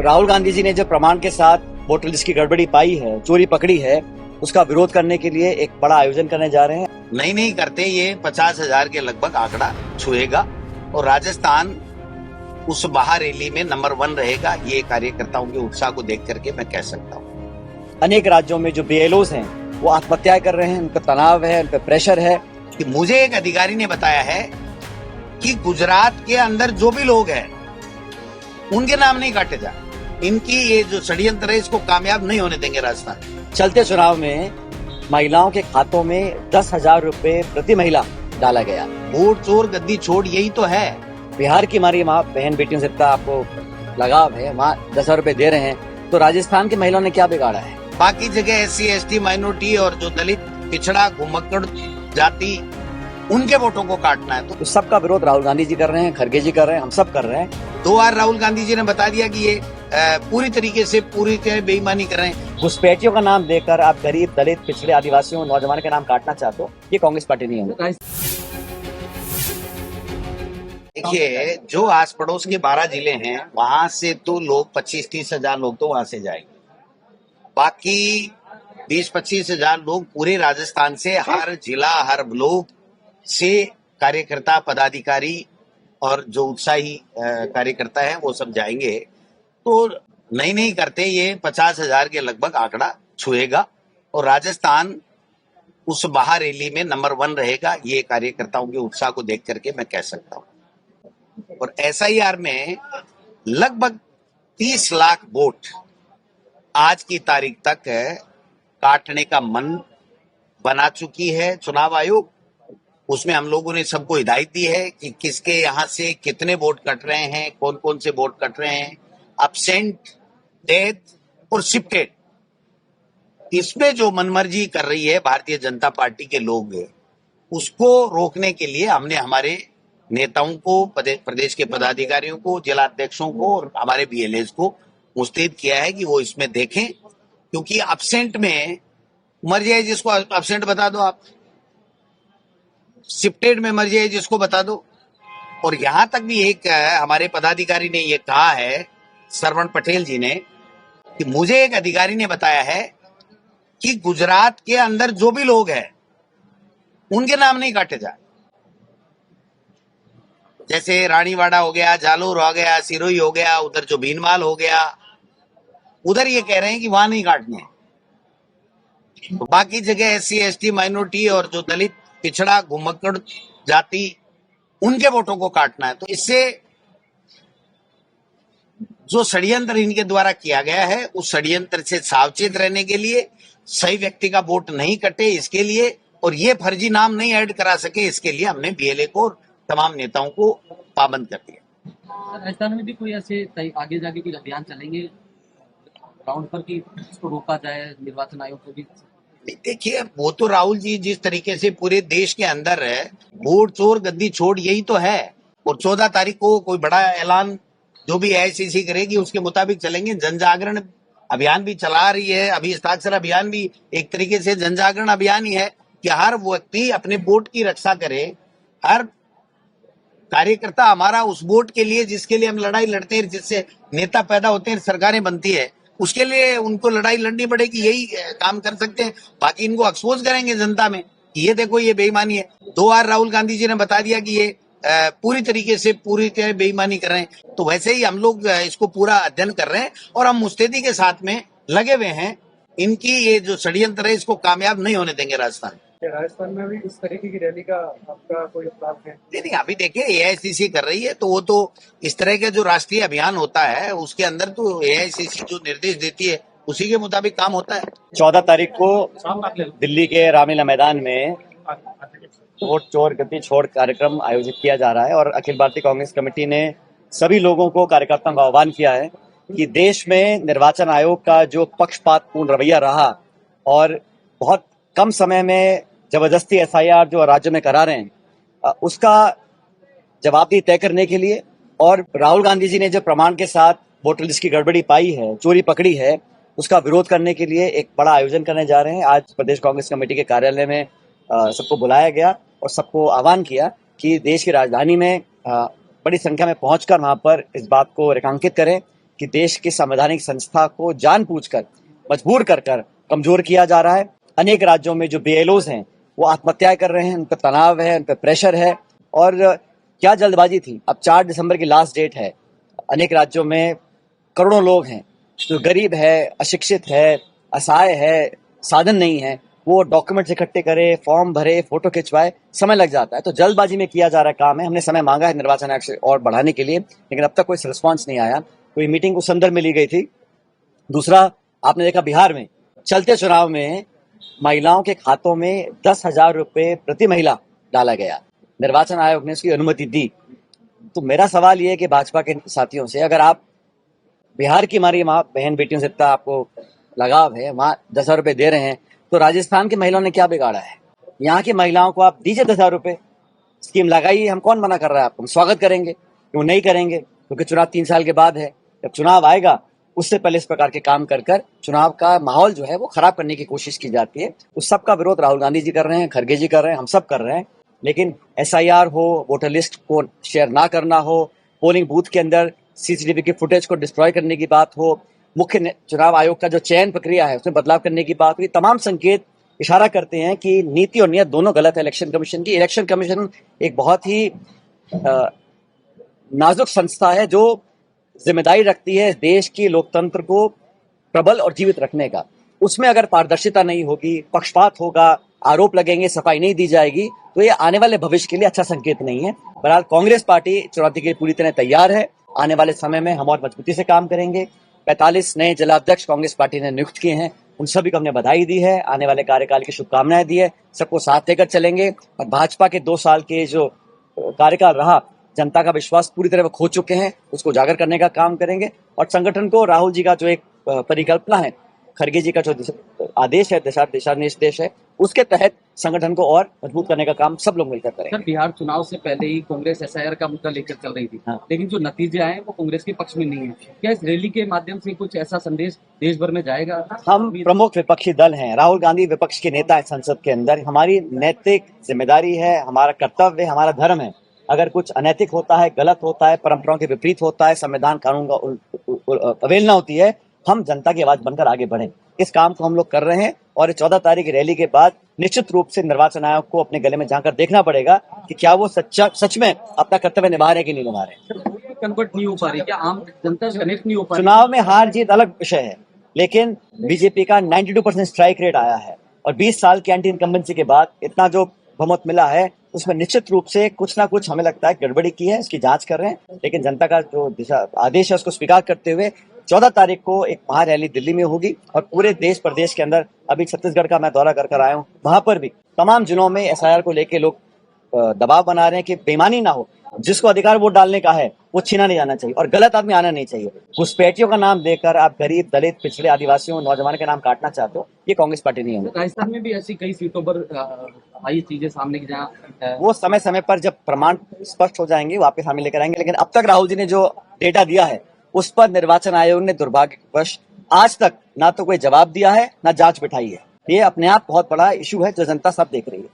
राहुल गांधी जी ने जो प्रमाण के साथ वोटर लिस्ट की गड़बड़ी पाई है, चोरी पकड़ी है, उसका विरोध करने के लिए एक बड़ा आयोजन करने जा रहे हैं। नहीं करते ये 50,000 के लगभग आंकड़ा छुएगा और राजस्थान उस महारैली में नंबर 1 रहेगा। ये कार्यकर्ताओं के उत्साह को देख करके मैं कह सकता हूँ। अनेक राज्यों में जो बीएलओज हैं वो आत्महत्या कर रहे हैं, उन पर तनाव है, उन पर प्रेशर है। कि मुझे एक अधिकारी ने बताया है कि गुजरात के अंदर जो भी लोग हैं उनके नाम नहीं काटे जाए। इनकी ये जो षड्यंत्र है इसको कामयाब नहीं होने देंगे राजस्थान। चलते चुनाव में महिलाओं के खातों में 10,000 रुपए प्रति महिला डाला गया। वोट चोर गद्दी छोड़, यही तो है। बिहार की हमारी माँ बहन बेटियों से इतना आपको लगाव है, वहाँ 10,000 रुपए दे रहे हैं, तो राजस्थान की महिलाओं ने क्या बिगाड़ा है? बाकी जगह SC ST माइनॉरिटी और जो दलित पिछड़ा घुमक्कड़ जाति उनके वोटों को काटना है। तो सबका विरोध राहुल गांधी जी कर रहे हैं, खड़गे जी कर रहे हैं, हम सब कर रहे हैं। 2 बार राहुल गांधी जी ने बता दिया कि ये पूरी तरीके से पूरी तरह बेईमानी कर रहे हैं। घुसपैठियों का नाम देकर आप गरीब, दलित, पिछड़े, आदिवासियों, नौजवानों के नाम काटना चाहते हो, ये कांग्रेस पार्टी नहीं है। देखिए, जो आस पड़ोस के 12 जिले हैं वहां से तो लोग 25-30 हजार लोग तो वहां से जाएंगे। बाकी 20-25 हजार लोग पूरे राजस्थान से, हर जिला हर ब्लॉक से कार्यकर्ता, पदाधिकारी और जो उत्साही कार्यकर्ता है वो सब जाएंगे। तो नहीं करते ये 50,000 के लगभग आंकड़ा छुएगा और राजस्थान उस महारैली में नंबर 1 रहेगा। ये कार्यकर्ताओं के उत्साह को देख करके मैं कह सकता हूँ। और SIR में लगभग 30 लाख वोट आज की तारीख तक काटने का मन बना चुकी है चुनाव आयोग। उसमें हम लोगों ने सबको हिदायत दी है कि किसके यहाँ से कितने वोट कट रहे हैं, कौन कौन से वोट कट रहे हैं, अब्सेंट, डेथ और शिफ्टेड। इसमें जो मनमर्जी कर रही है भारतीय जनता पार्टी के लोग, उसको रोकने के लिए हमने हमारे नेताओं को, प्रदेश के पदाधिकारियों को, जिला अध्यक्षों को और हमारे BLAs को मुस्तैद किया है कि वो इसमें देखें। क्योंकि अब्सेंट में मर जाए जिसको अब्सेंट बता दो आप, शिफ्टेड में मर जाए जिसको बता दो। और यहां तक भी एक हमारे पदाधिकारी ने ये कहा है, श्रवण पटेल जी ने, कि मुझे एक अधिकारी ने बताया है कि गुजरात के अंदर जो भी लोग हैं उनके नाम नहीं काटे जाए। जैसे रानीवाड़ा हो गया, जालोर हो गया, सिरोही हो गया, उधर जो भीनमाल हो गया, उधर ये कह रहे हैं कि वहां नहीं काटने। तो बाकी जगह SC ST माइनॉरिटी और जो दलित पिछड़ा घुमक्कड़ जाति उनके वोटों को काटना है। तो इससे जो षड्यंत्र इनके द्वारा किया गया है उस षड्यंत्र से सावचेत रहने के लिए, सही व्यक्ति का वोट नहीं कटे इसके लिए, और ये फर्जी नाम नहीं ऐड करा सके इसके लिए हमने BLA को और तमाम नेताओं को पाबंद कर दिया। राजस्थान में भी कोई ऐसे आगे जाके कोई अभियान चलेंगे ग्राउंड पर कि इसको रोका जाए, निर्वाचन आयोग को भी? देखिए, वो तो राहुल जी जिस तरीके से पूरे देश के अंदर है, वोट चोर गद्दी छोड़, यही तो है। और 14 तारीख को कोई बड़ा ऐलान जो भी AICC करेगी उसके मुताबिक चलेंगे। जन जागरण अभियान भी चला रही है, अभी हस्ताक्षर अभियान भी एक तरीके से जन जागरण अभियान ही है कि हर व्यक्ति अपने वोट की रक्षा करे। हर कार्यकर्ता हमारा उस वोट के लिए जिसके लिए हम लड़ाई लड़ते हैं, जिससे नेता पैदा होते हैं, सरकारें बनती है, उसके लिए उनको लड़ाई लड़नी पड़ेगी। यही काम कर सकते हैं। बाकी इनको एक्सपोज करेंगे जनता में कि ये देखो ये बेईमानी है। 2 बार राहुल गांधी जी ने बता दिया कि ये पूरी तरीके से पूरी तरह बेईमानी कर रहे हैं। तो वैसे ही हम लोग इसको पूरा अध्ययन कर रहे हैं और हम मुस्तैदी के साथ में लगे हुए हैं। इनकी ये जो षड्यंत्र है इसको कामयाब नहीं होने देंगे राजस्थान में भी इस तरीके की रैली का आपका कोई प्लान है? नहीं, अभी देखिए AICC कर रही है, तो वो तो इस तरह के जो राष्ट्रीय अभियान होता है उसके अंदर तो AICC जो निर्देश देती है उसी के मुताबिक काम होता है। 14 तारीख को दिल्ली के रामलीला मैदान में वोट चोर गद्दी छोड़ कार्यक्रम आयोजित किया जा रहा है और अखिल भारतीय कांग्रेस कमेटी ने सभी लोगों को, कार्यकर्ताओं का आह्वान किया है कि देश में निर्वाचन आयोग का जो पक्षपातपूर्ण रवैया रहा और बहुत कम समय में जबरदस्ती SIR जो राज्य में करा रहे हैं, उसका जवाबदेही तय करने के लिए और राहुल गांधी जी ने जो प्रमाण के साथ वोटर लिस्ट की गड़बड़ी पाई है, चोरी पकड़ी है, उसका विरोध करने के लिए एक बड़ा आयोजन करने जा रहे हैं। आज प्रदेश कांग्रेस कमेटी के कार्यालय में सबको बुलाया गया और सबको आह्वान किया कि देश की राजधानी में बड़ी संख्या में पहुंचकर वहां पर इस बात को रेखांकित करें कि देश की संवैधानिक संस्था को जानबूझकर मजबूर कर कमजोर किया जा रहा है। अनेक राज्यों में जो बीएलओज हैं वो आत्महत्या कर रहे हैं, उन पर तनाव है, उन पर प्रेशर है। और क्या जल्दबाजी थी। अब 4 दिसंबर की लास्ट डेट है। अनेक राज्यों में करोड़ों लोग हैं जो गरीब है, अशिक्षित है, असहाय है, साधन नहीं है, वो डॉक्यूमेंट्स इकट्ठे करे, फॉर्म भरे, फोटो खिंचवाए, समय लग जाता है। तो जल्दबाजी में किया जा रहा काम है। हमने समय मांगा है निर्वाचन आयोग से और बढ़ाने के लिए, लेकिन अब तक कोई रिस्पॉन्स नहीं आया। कोई मीटिंग उस संदर्भ में ली गई थी। दूसरा, आपने देखा बिहार में चलते चुनाव में महिलाओं के खातों में 10,000 रुपए प्रति महिला डाला गया। निर्वाचन आयोग ने उसकी अनुमति दी। तो मेरा सवाल ये है कि भाजपा के साथियों से, अगर आप बिहार की हमारी माँ बहन बेटियों से इतना आपको लगाव है, वहां 10,000 रुपए दे रहे हैं, तो राजस्थान की महिलाओं ने क्या बिगाड़ा है? यहाँ की महिलाओं को आप दीजिए 10,000 रुपए, स्कीम लगाइए। हम कौन मना कर रहा है आपको? हम स्वागत करेंगे। क्यों नहीं करेंगे? क्योंकि चुनाव 3 साल के बाद है। जब चुनाव आएगा उससे पहले इस प्रकार के काम कर चुनाव का माहौल जो है वो खराब करने की कोशिश की जाती है। उस सब का विरोध राहुल गांधी जी कर रहे हैं, खड़गे जी कर रहे हैं, हम सब कर रहे हैं। लेकिन SIR हो, वोटर लिस्ट को शेयर ना करना हो, पोलिंग बूथ के अंदर CCTV की फुटेज को डिस्ट्रॉय करने की बात हो, मुख्य चुनाव आयोग का जो चयन प्रक्रिया है उसमें बदलाव करने की बात हो, ये तमाम संकेत इशारा करते हैं कि नीति और नियत दोनों गलत है इलेक्शन कमीशन की। इलेक्शन कमीशन एक बहुत ही नाजुक संस्था है जो जिम्मेदारी रखती है देश की लोकतंत्र को प्रबल और जीवित रखने का। उसमें अगर पारदर्शिता नहीं होगी, पक्षपात होगा, आरोप लगेंगे, सफाई नहीं दी जाएगी, तो ये आने वाले भविष्य के लिए अच्छा संकेत नहीं है। बहरहाल कांग्रेस पार्टी चुनौती के लिए पूरी तरह तैयार है। आने वाले समय में हम और मजबूती से काम करेंगे। 45 नए जिलाध्यक्ष कांग्रेस पार्टी ने नियुक्त किए हैं, उन सभी को हमने बधाई दी है, आने वाले कार्यकाल की शुभकामनाएं दी है। सबको साथ लेकर चलेंगे और भाजपा के 2 साल के जो कार्यकाल रहा, जनता का विश्वास पूरी तरह खो चुके हैं, उसको उजागर करने का काम करेंगे। और संगठन को राहुल जी का जो एक परिकल्पना है, खड़गे जी का जो आदेश है, दिशा निर्देश है, उसके तहत संगठन को और मजबूत करने का काम सब लोग मिलकर करेंगे। सर, बिहार चुनाव से पहले ही कांग्रेस SIR का मुद्दा लेकर चल रही थी, लेकिन जो नतीजे आए वो कांग्रेस के पक्ष में नहीं है। क्या इस रैली के माध्यम से कुछ ऐसा संदेश देश भर में जाएगा? हम प्रमुख विपक्षी दल हैं, राहुल गांधी विपक्ष के नेता है संसद के अंदर। हमारी नैतिक जिम्मेदारी है, हमारा कर्तव्य है, हमारा धर्म है। अगर कुछ अनैतिक होता है, गलत होता है, परंपराओं के विपरीत होता है, संविधान कानून का अवहेलना होती है, हम जनता की आवाज बनकर आगे बढ़ें। इस काम को हम लोग कर रहे हैं और 14 तारीख की रैली के बाद निश्चित रूप से निर्वाचन आयोग को अपने गले में झांककर देखना पड़ेगा कि क्या वो सच में अपना कर्तव्य निभा रहे कि नहीं निभा रहे। कन्वर्ट नहीं हो पा रही, क्या आम जनता कनेक्ट नहीं हो पा रही? चुनाव में हार जीत अलग विषय है, लेकिन बीजेपी का 92% स्ट्राइक रेट आया है और 20 साल की एंटी इनकम्बेंसी के बाद इतना जो बहुमत मिला है, उसमें निश्चित रूप से कुछ ना कुछ हमें लगता है गड़बड़ी की है, इसकी जांच कर रहे हैं। लेकिन जनता का जो दिशा आदेश है उसको स्वीकार करते हुए 14 तारीख को एक महारैली दिल्ली में होगी और पूरे देश प्रदेश के अंदर, अभी छत्तीसगढ़ का मैं दौरा कर आया हूँ, वहां पर भी तमाम जिलों में SIR को लेके लोग दबाव बना रहे हैं कि बेईमानी ना हो। जिसको अधिकार वोट डालने का है वो छीना नहीं जाना चाहिए और गलत आदमी आना नहीं चाहिए। घुसपैठियों का नाम देकर आप गरीब, दलित, पिछड़े, आदिवासियों, नौजवानों के नाम काटना चाहते हो, ये कांग्रेस पार्टी नहीं होगी। राजस्थान में भी ऐसी कई सीटों पर आई चीजें सामने की, जहाँ वो समय समय पर जब प्रमाण स्पष्ट हो जाएंगे वापस हमें लेकर आएंगे। लेकिन अब तक राहुल जी ने जो डेटा दिया है उस पर निर्वाचन आयोग ने दुर्भाग्यवश आज तक ना तो कोई जवाब दिया है, ना जांच बिठाई है। ये अपने आप बहुत बड़ा इशू है जो जनता सब देख रही है।